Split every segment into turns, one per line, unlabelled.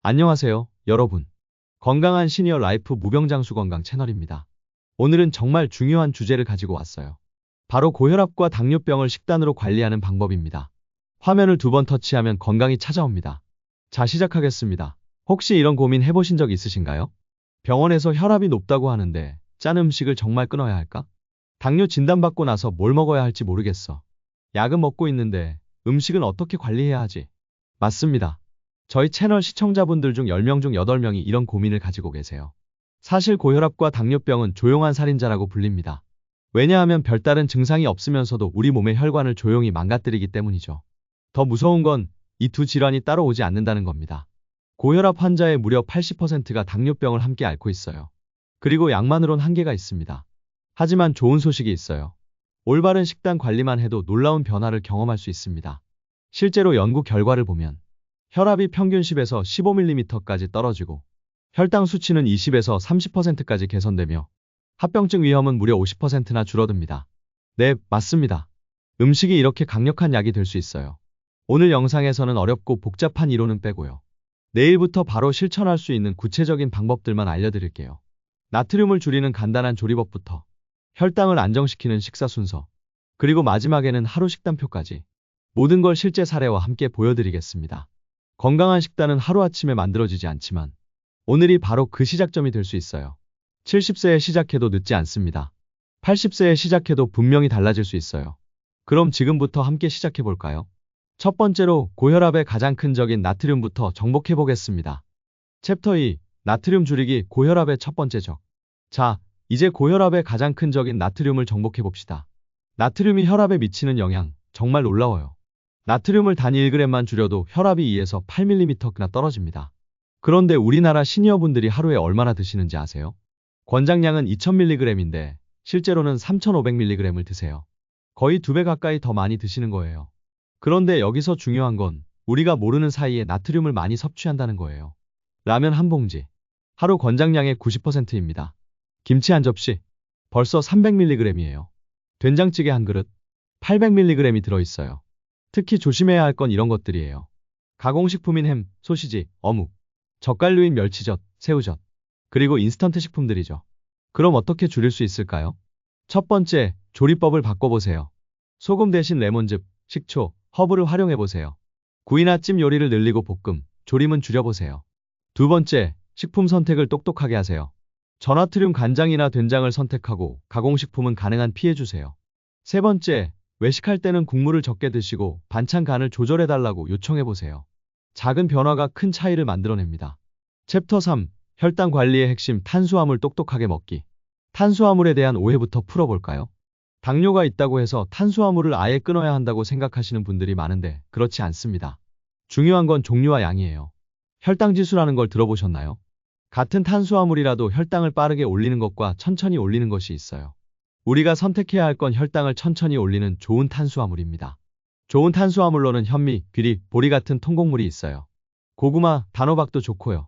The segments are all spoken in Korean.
안녕하세요, 여러분. 건강한 시니어 라이프 무병장수 건강 채널입니다. 오늘은 정말 중요한 주제를 가지고 왔어요. 바로 고혈압과 당뇨병을 식단으로 관리하는 방법입니다. 화면을 2번 터치하면 건강이 찾아옵니다. 자, 시작하겠습니다. 혹시 이런 고민 해보신 적 있으신가요? 병원에서 혈압이 높다고 하는데 짠 음식을 정말 끊어야 할까? 당뇨 진단받고 나서 뭘 먹어야 할지 모르겠어. 약은 먹고 있는데 음식은 어떻게 관리해야 하지? 맞습니다. 저희 채널 시청자분들 중 10명 중 8명이 이런 고민을 가지고 계세요. 사실 고혈압과 당뇨병은 조용한 살인자라고 불립니다. 왜냐하면 별다른 증상이 없으면서도 우리 몸의 혈관을 조용히 망가뜨리기 때문이죠. 더 무서운 건 이 두 질환이 따로 오지 않는다는 겁니다. 고혈압 환자의 무려 80%가 당뇨병을 함께 앓고 있어요. 그리고 약만으론 한계가 있습니다. 하지만 좋은 소식이 있어요. 올바른 식단 관리만 해도 놀라운 변화를 경험할 수 있습니다. 실제로 연구 결과를 보면 혈압이 평균 10에서 15mm까지 떨어지고 혈당 수치는 20에서 30%까지 개선되며 합병증 위험은 무려 50%나 줄어듭니다. 네, 맞습니다. 음식이 이렇게 강력한 약이 될 수 있어요. 오늘 영상에서는 어렵고 복잡한 이론은 빼고요. 내일부터 바로 실천할 수 있는 구체적인 방법들만 알려드릴게요. 나트륨을 줄이는 간단한 조리법부터 혈당을 안정시키는 식사 순서, 그리고 마지막에는 하루 식단표까지 모든 걸 실제 사례와 함께 보여드리겠습니다. 건강한 식단은 하루아침에 만들어지지 않지만 오늘이 바로 그 시작점이 될 수 있어요. 70세에 시작해도 늦지 않습니다. 80세에 시작해도 분명히 달라질 수 있어요. 그럼 지금부터 함께 시작해볼까요? 첫 번째로 고혈압의 가장 큰 적인 나트륨부터 정복해보겠습니다. 챕터 2. 나트륨 줄이기 고혈압의 첫 번째 적. 자, 이제 고혈압의 가장 큰 적인 나트륨을 정복해봅시다. 나트륨이 혈압에 미치는 영향 정말 놀라워요. 나트륨을 단 1g만 줄여도 혈압이 2에서 8mm나 떨어집니다. 그런데 우리나라 시니어분들이 하루에 얼마나 드시는지 아세요? 권장량은 2000mg인데 실제로는 3500mg을 드세요. 거의 2배 가까이 더 많이 드시는 거예요. 그런데 여기서 중요한 건 우리가 모르는 사이에 나트륨을 많이 섭취한다는 거예요. 라면 한 봉지, 하루 권장량의 90%입니다. 김치 한 접시, 벌써 300mg이에요. 된장찌개 한 그릇, 800mg이 들어있어요. 특히 조심해야 할 건 이런 것들이에요. 가공식품인 햄, 소시지, 어묵, 젓갈류인 멸치젓, 새우젓, 그리고 인스턴트 식품들이죠. 그럼 어떻게 줄일 수 있을까요? 첫 번째, 조리법을 바꿔보세요. 소금 대신 레몬즙, 식초, 허브를 활용해보세요. 구이나 찜 요리를 늘리고 볶음, 조림은 줄여보세요. 두 번째, 식품 선택을 똑똑하게 하세요. 저나트륨 간장이나 된장을 선택하고 가공식품은 가능한 피해주세요. 세 번째, 외식할 때는 국물을 적게 드시고 반찬 간을 조절해달라고 요청해보세요. 작은 변화가 큰 차이를 만들어냅니다. 챕터 3. 혈당 관리의 핵심 탄수화물 똑똑하게 먹기. 탄수화물에 대한 오해부터 풀어볼까요? 당뇨가 있다고 해서 탄수화물을 아예 끊어야 한다고 생각하시는 분들이 많은데 그렇지 않습니다. 중요한 건 종류와 양이에요. 혈당지수라는 걸 들어보셨나요? 같은 탄수화물이라도 혈당을 빠르게 올리는 것과 천천히 올리는 것이 있어요. 우리가 선택해야 할 건 혈당을 천천히 올리는 좋은 탄수화물입니다. 좋은 탄수화물로는 현미, 귀리, 보리 같은 통곡물이 있어요. 고구마, 단호박도 좋고요.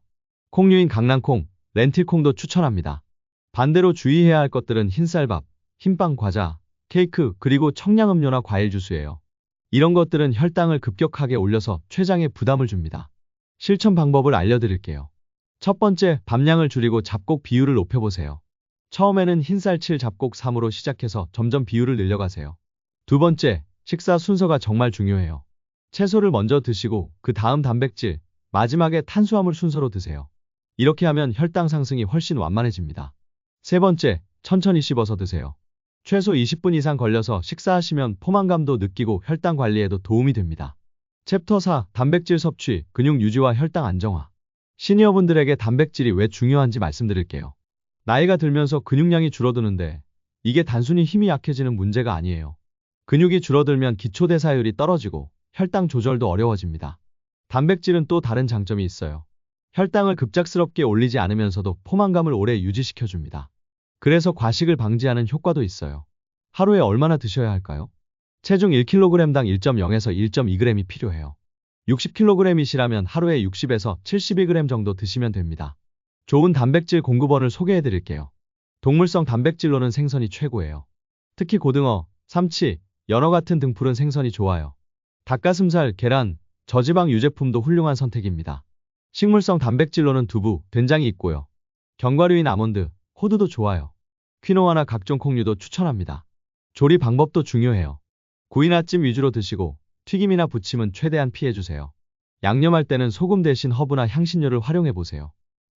콩류인 강낭콩, 렌틸콩도 추천합니다. 반대로 주의해야 할 것들은 흰쌀밥, 흰빵, 과자, 케이크, 그리고 청량음료나 과일 주스예요. 이런 것들은 혈당을 급격하게 올려서 췌장에 부담을 줍니다. 실천 방법을 알려드릴게요. 첫 번째, 밥량을 줄이고 잡곡 비율을 높여보세요. 처음에는 흰쌀 7 잡곡 3으로 시작해서 점점 비율을 늘려가세요. 두 번째, 식사 순서가 정말 중요해요. 채소를 먼저 드시고 그 다음 단백질, 마지막에 탄수화물 순서로 드세요. 이렇게 하면 혈당 상승이 훨씬 완만해집니다. 세 번째, 천천히 씹어서 드세요. 최소 20분 이상 걸려서 식사하시면 포만감도 느끼고 혈당 관리에도 도움이 됩니다. 챕터 4. 단백질 섭취, 근육 유지와 혈당 안정화. 시니어분들에게 단백질이 왜 중요한지 말씀드릴게요. 나이가 들면서 근육량이 줄어드는데 이게 단순히 힘이 약해지는 문제가 아니에요. 근육이 줄어들면 기초대사율이 떨어지고 혈당 조절도 어려워집니다. 단백질은 또 다른 장점이 있어요. 혈당을 급작스럽게 올리지 않으면서도 포만감을 오래 유지시켜줍니다. 그래서 과식을 방지하는 효과도 있어요. 하루에 얼마나 드셔야 할까요? 체중 1kg당 1.0에서 1.2g이 필요해요. 60kg이시라면 하루에 60에서 72g 정도 드시면 됩니다. 좋은 단백질 공급원을 소개해 드릴게요. 동물성 단백질로는 생선이 최고예요. 특히 고등어, 삼치, 연어 같은 등푸른 생선이 좋아요. 닭가슴살, 계란, 저지방 유제품도 훌륭한 선택입니다. 식물성 단백질로는 두부, 된장이 있고요. 견과류인 아몬드, 호두도 좋아요. 퀴노아나 각종 콩류도 추천합니다. 조리 방법도 중요해요. 구이나 찜 위주로 드시고 튀김이나 부침은 최대한 피해주세요. 양념할 때는 소금 대신 허브나 향신료를 활용해보세요.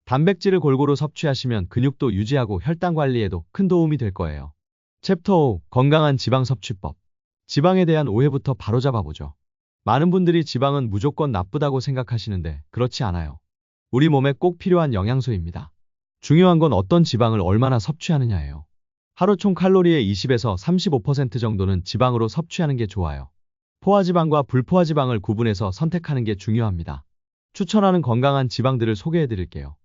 단백질을 골고루 섭취하시면 근육도 유지하고 혈당 관리에도 큰 도움이 될 거예요. 챕터 5. 건강한 지방 섭취법. 지방에 대한 오해부터 바로잡아보죠. 많은 분들이 지방은 무조건 나쁘다고 생각하시는데 그렇지 않아요. 우리 몸에 꼭 필요한 영양소입니다. 중요한 건 어떤 지방을 얼마나 섭취하느냐예요. 하루 총 칼로리의 20에서 35% 정도는 지방으로 섭취하는 게 좋아요. 포화지방과 불포화지방을 구분해서 선택하는 게 중요합니다. 추천하는 건강한 지방들을 소개해 드릴게요.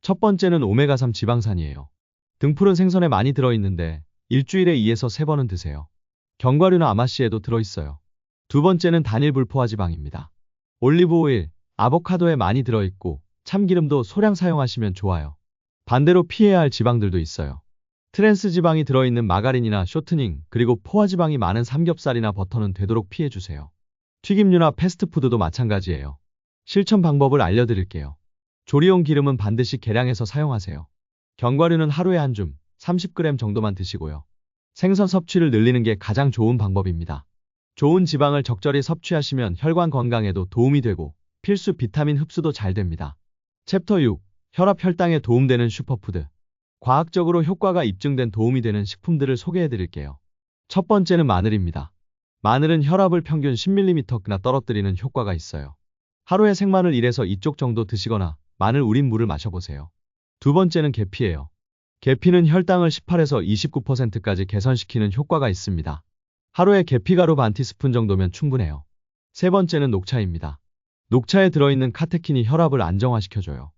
첫 번째는 오메가3 지방산이에요. 등푸른 생선에 많이 들어있는데 일주일에 2에서 3번은 드세요. 견과류나 아마씨에도 들어있어요. 두 번째는 단일 불포화지방입니다. 올리브오일, 아보카도에 많이 들어있고 참기름도 소량 사용하시면 좋아요. 반대로 피해야 할 지방들도 있어요. 트랜스 지방이 들어있는 마가린이나 쇼트닝, 그리고 포화지방이 많은 삼겹살이나 버터는 되도록 피해주세요. 튀김류나 패스트푸드도 마찬가지예요. 실천 방법을 알려드릴게요. 조리용 기름은 반드시 계량해서 사용하세요. 견과류는 하루에 한 줌, 30g 정도만 드시고요. 생선 섭취를 늘리는 게 가장 좋은 방법입니다. 좋은 지방을 적절히 섭취하시면 혈관 건강에도 도움이 되고 필수 비타민 흡수도 잘 됩니다. 챕터 6. 혈압 혈당에 도움되는 슈퍼푸드. 과학적으로 효과가 입증된 도움이 되는 식품들을 소개해 드릴게요. 첫 번째는 마늘입니다. 마늘은 혈압을 평균 10mm나 떨어뜨리는 효과가 있어요. 하루에 생마늘 1에서 2쪽 정도 드시거나 마늘 우린 물을 마셔보세요. 두 번째는 계피예요. 계피는 혈당을 18에서 29%까지 개선시키는 효과가 있습니다. 하루에 계피가루 반 티스푼 정도면 충분해요. 세 번째는 녹차입니다. 녹차에 들어있는 카테킨이 혈압을 안정화시켜줘요.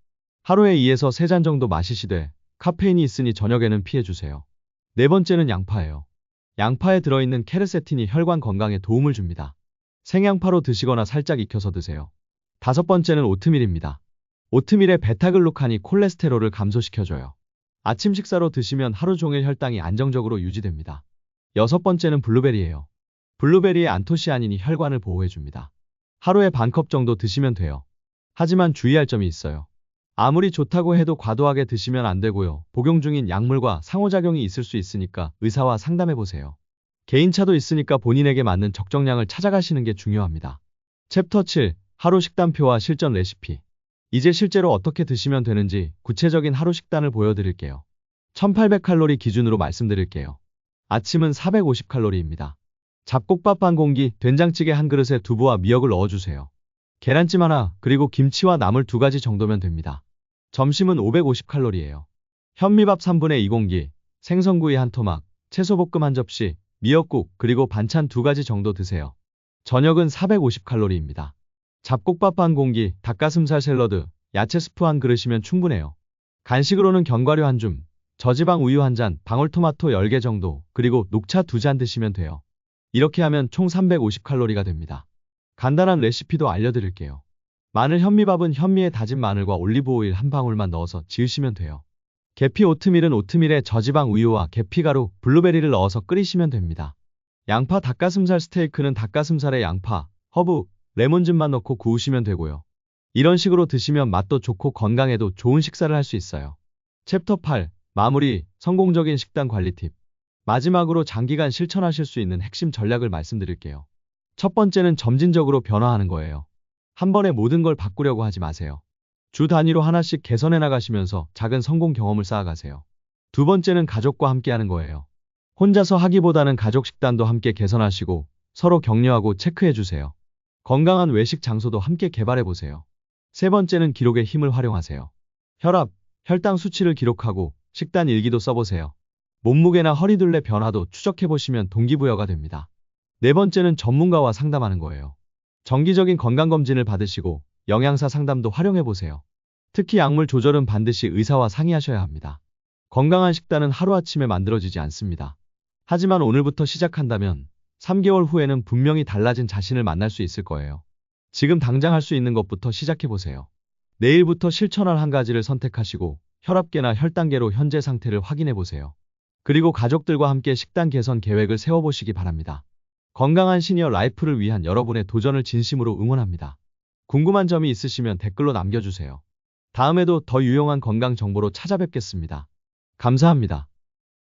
하루에 2에서 3잔 정도 마시시되 카페인이 있으니 저녁에는 피해주세요. 네 번째는 양파예요. 양파에 들어있는 케르세틴이 혈관 건강에 도움을 줍니다. 생양파로 드시거나 살짝 익혀서 드세요. 다섯 번째는 오트밀입니다. 오트밀의 베타글루칸이 콜레스테롤을 감소시켜줘요. 아침 식사로 드시면 하루 종일 혈당이 안정적으로 유지됩니다. 여섯 번째는 블루베리예요. 블루베리의 안토시아닌이 혈관을 보호해줍니다. 하루에 반컵 정도 드시면 돼요. 하지만 주의할 점이 있어요. 아무리 좋다고 해도 과도하게 드시면 안 되고요. 복용 중인 약물과 상호작용이 있을 수 있으니까 의사와 상담해보세요. 개인차도 있으니까 본인에게 맞는 적정량을 찾아가시는 게 중요합니다. 챕터 7. 하루 식단표와 실전 레시피. 이제 실제로 어떻게 드시면 되는지 구체적인 하루 식단을 보여드릴게요. 1800칼로리 기준으로 말씀드릴게요. 아침은 450칼로리입니다. 잡곡밥 한 공기, 된장찌개 한 그릇에 두부와 미역을 넣어주세요. 계란찜 하나, 그리고 김치와 나물 2가지 정도면 됩니다. 점심은 550칼로리예요. 현미밥 3분의 2공기, 생선구이 한 토막, 채소볶음 한 접시, 미역국, 그리고 반찬 2가지 정도 드세요. 저녁은 450칼로리입니다. 잡곡밥 한 공기, 닭가슴살 샐러드, 야채 스프 한 그릇이면 충분해요. 간식으로는 견과류 한 줌, 저지방 우유 한 잔, 방울토마토 10개 정도, 그리고 녹차 2잔 드시면 돼요. 이렇게 하면 총 350칼로리가 됩니다. 간단한 레시피도 알려드릴게요. 마늘 현미밥은 현미에 다진 마늘과 올리브오일 한 방울만 넣어서 지으시면 돼요. 계피 오트밀은 오트밀에 저지방 우유와 계피가루, 블루베리를 넣어서 끓이시면 됩니다. 양파 닭가슴살 스테이크는 닭가슴살에 양파, 허브, 레몬즙만 넣고 구우시면 되고요. 이런 식으로 드시면 맛도 좋고 건강에도 좋은 식사를 할 수 있어요. 챕터 8. 마무리, 성공적인 식단 관리 팁. 마지막으로 장기간 실천하실 수 있는 핵심 전략을 말씀드릴게요. 첫 번째는 점진적으로 변화하는 거예요. 한 번에 모든 걸 바꾸려고 하지 마세요. 주 단위로 하나씩 개선해 나가시면서 작은 성공 경험을 쌓아가세요. 두 번째는 가족과 함께 하는 거예요. 혼자서 하기보다는 가족 식단도 함께 개선하시고 서로 격려하고 체크해 주세요. 건강한 외식 장소도 함께 개발해 보세요. 세 번째는 기록의 힘을 활용하세요. 혈압, 혈당 수치를 기록하고 식단 일기도 써보세요. 몸무게나 허리둘레 변화도 추적해 보시면 동기부여가 됩니다. 네 번째는 전문가와 상담하는 거예요. 정기적인 건강검진을 받으시고 영양사 상담도 활용해 보세요. 특히 약물 조절은 반드시 의사와 상의하셔야 합니다. 건강한 식단은 하루아침에 만들어지지 않습니다. 하지만 오늘부터 시작한다면 3개월 후에는 분명히 달라진 자신을 만날 수 있을 거예요. 지금 당장 할 수 있는 것부터 시작해보세요. 내일부터 실천할 한 가지를 선택하시고 혈압계나 혈당계로 현재 상태를 확인해보세요. 그리고 가족들과 함께 식단 개선 계획을 세워보시기 바랍니다. 건강한 시니어 라이프를 위한 여러분의 도전을 진심으로 응원합니다. 궁금한 점이 있으시면 댓글로 남겨주세요. 다음에도 더 유용한 건강 정보로 찾아뵙겠습니다. 감사합니다.